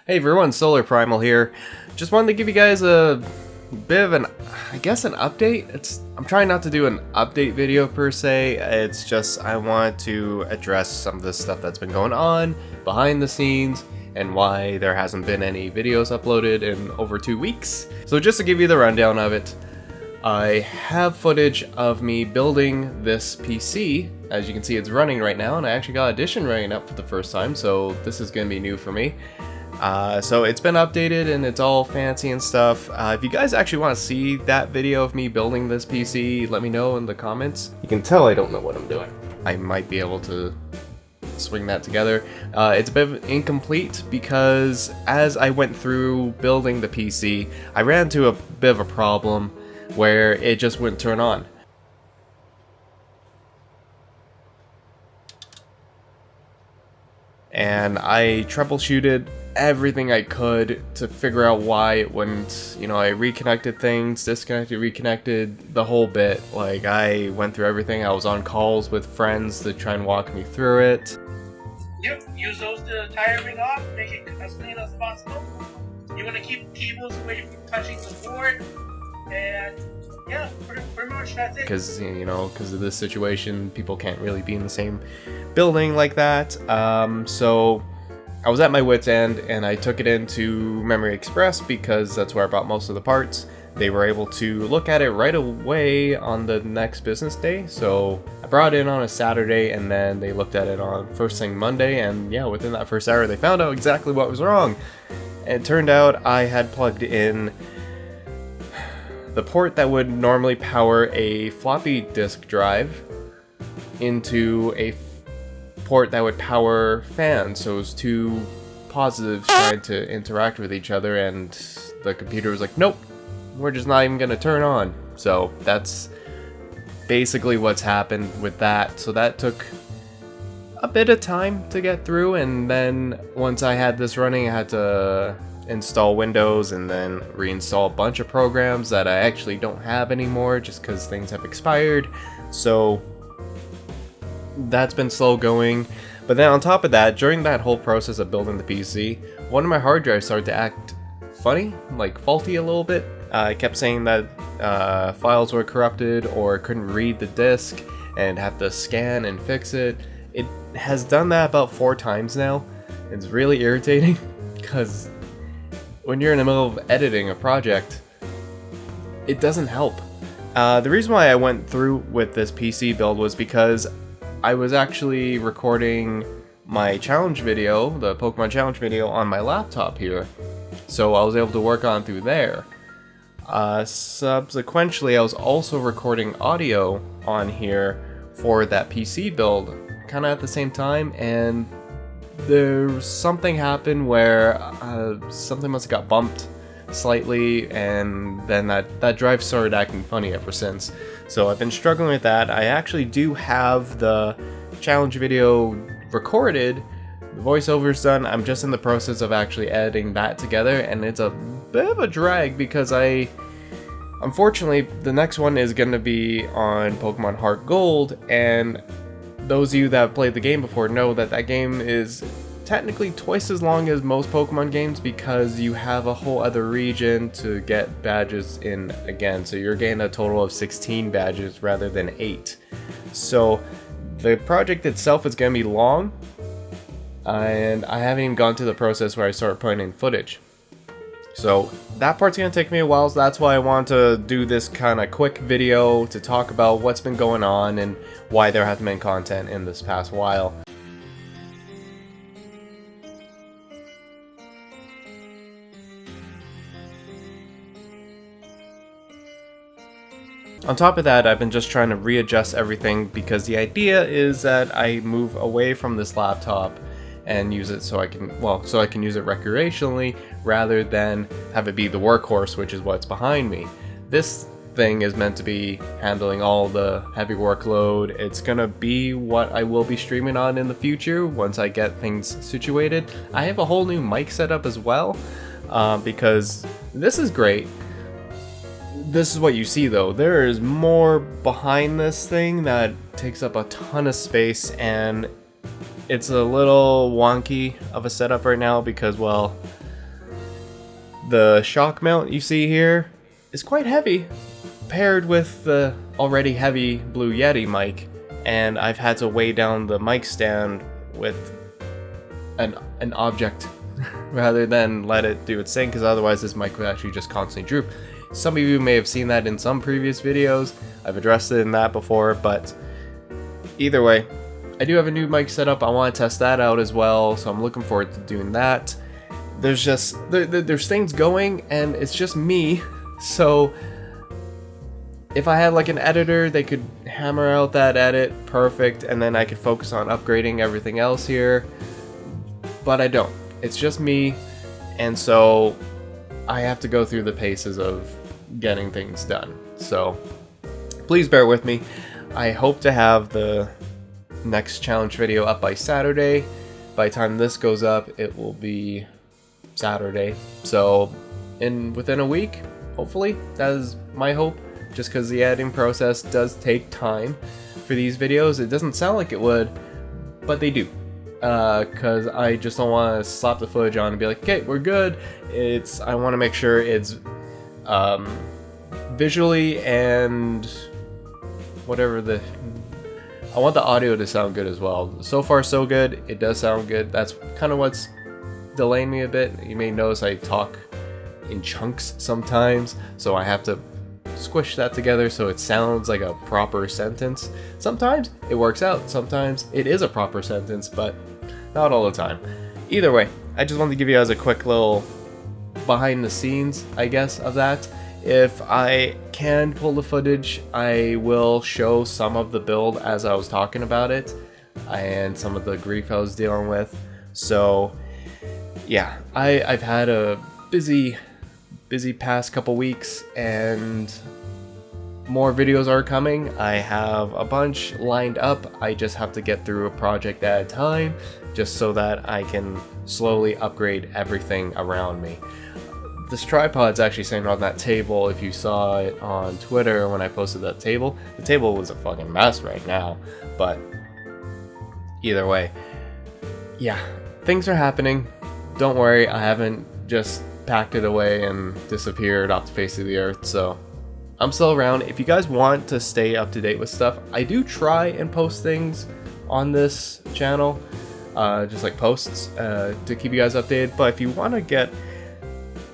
Hey everyone, SolarPrimal here. Just wanted to give you guys a bit of an update. I'm trying not to do an update video per se. It's just I want to address some of the stuff that's been going on behind the scenes and why there hasn't been any videos uploaded in over 2 weeks. So just to give you the rundown of it, I have footage of me building this PC. As you can see, it's running right now, and I actually got Edition running up for the first time, so this is going to be new for me. So it's been updated and it's all fancy and stuff. If you guys actually want to see that video of me building this PC, let me know in the comments. You can tell I don't know what I'm doing. I might be able to swing that together. It's a bit incomplete because as I went through building the PC, I ran into a bit of a problem where it just wouldn't turn on. And I troubleshooted everything I could to figure out why it wouldn't. I reconnected things, disconnected, reconnected, the whole bit. Like, I went through everything. I was on calls with friends to try and walk me through it. Yep, use those to tie everything off, make it as clean as possible. You want to keep cables away from touching the board, and yeah, pretty much that's it. Because, because of this situation, people can't really be in the same building like that. So I was at my wit's end, and I took it into Memory Express because that's where I bought most of the parts. They were able to look at it right away on the next business day, so I brought it in on a Saturday, and then they looked at it on first thing Monday, and yeah, within that first hour they found out exactly what was wrong. And it turned out I had plugged in the port that would normally power a floppy disk drive into a port that would power fans, so it was two positives trying to interact with each other, and the computer was like, nope, we're just not even gonna turn on. So that's basically what's happened with that. So that took a bit of time to get through, and then once I had this running, I had to install Windows and then reinstall a bunch of programs that I actually don't have anymore just because things have expired. So that's been slow going. But then on top of that, during that whole process of building the PC, one of my hard drives started to act funny, like faulty a little bit. I kept saying that files were corrupted or couldn't read the disk and have to scan and fix it. It has done that about 4 times now. It's really irritating because when you're in the middle of editing a project, it doesn't help. The reason why I went through with this PC build was because I was actually recording my challenge video, the Pokemon challenge video, on my laptop here. So I was able to work on through there. Subsequently, I was also recording audio on here for that PC build, kind of at the same time, and there's something happened where something must have got bumped slightly, and then that drive started acting funny ever since. So I've been struggling with that. I actually do have the challenge video recorded, the voiceover's done. I'm just in the process of actually editing that together, and it's a bit of a drag because unfortunately, the next one is going to be on Pokemon Heart Gold, and those of you that have played the game before know that that game is technically twice as long as most Pokemon games because you have a whole other region to get badges in again. So you're getting a total of 16 badges rather than 8. So the project itself is going to be long, and I haven't even gone to the process where I start putting in footage. So that part's going to take me a while, so that's why I want to do this kind of quick video to talk about what's been going on and why there hasn't been content in this past while. On top of that, I've been just trying to readjust everything because the idea is that I move away from this laptop and use it so I can use it recreationally rather than have it be the workhorse, which is what's behind me. This thing is meant to be handling all the heavy workload. It's gonna be what I will be streaming on in the future once I get things situated. I have a whole new mic setup as well because this is great. This is what you see though. There is more behind this thing that takes up a ton of space, and it's a little wonky of a setup right now because, well, The shock mount you see here is quite heavy, paired with the already heavy Blue Yeti mic, and I've had to weigh down the mic stand with an object rather than let it do its thing, because otherwise this mic would actually just constantly droop. Some of you may have seen that in some previous videos. I've addressed it in that before, but either way, I do have a new mic set up. I want to test that out as well, so I'm looking forward to doing that. There's just there's things going, and it's just me. So if I had like an editor, they could hammer out that edit perfect, and then I could focus on upgrading everything else here. But I don't. It's just me, and so I have to go through the paces of getting things done. So please bear with me. I hope to have the next challenge video up by Saturday. By the time this goes up, it will be Saturday. So within a week, hopefully. That is my hope. Just because the editing process does take time for these videos. It doesn't sound like it would, but they do. Because I just don't want to slap the footage on and be like, okay, we're good. I want to make sure it's visually and whatever I want the audio to sound good as well. So far so good. It does sound good. That's kind of what's delaying me a bit. You may notice I talk in chunks sometimes, so I have to squish that together so it sounds like a proper sentence. Sometimes it works out, sometimes it is a proper sentence, but not all the time. Either way, I just wanted to give you guys a quick little behind the scenes, I guess, of that. If I can pull the footage, I will show some of the build as I was talking about it and some of the grief I was dealing with. So yeah, I've had a busy past couple weeks, and more videos are coming. I have a bunch lined up. I just have to get through a project at a time, just so that I can slowly upgrade everything around me. This tripod's actually sitting on that table. If you saw it on Twitter when I posted that table, the table was a fucking mess right now. But either way, yeah, things are happening. Don't worry, I haven't just packed it away and disappeared off the face of the earth, so I'm still around. If you guys want to stay up to date with stuff, I do try and post things on this channel, just like posts, to keep you guys updated. But if you want to get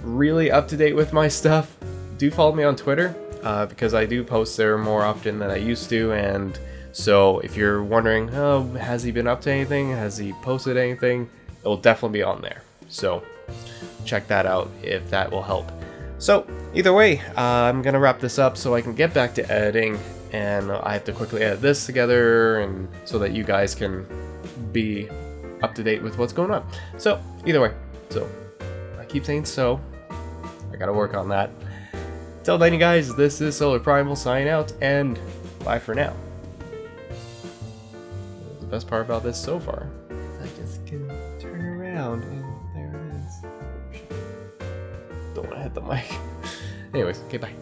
really up to date with my stuff, do follow me on Twitter, because I do post there more often than I used to. And so if you're wondering, oh, has he been up to anything, has he posted anything, it will definitely be on there. So check that out if that will help. So either way, I'm gonna wrap this up so I can get back to editing, and I have to quickly edit this together, and so that you guys can be up to date with what's going on. So either way, so I keep saying so, I gotta work on that. Till then, you guys, this is SolarPrimal signing out, and bye for now. The best part about this so far is I just can turn around and there it is. Don't want to hit the mic. Anyways, okay, bye.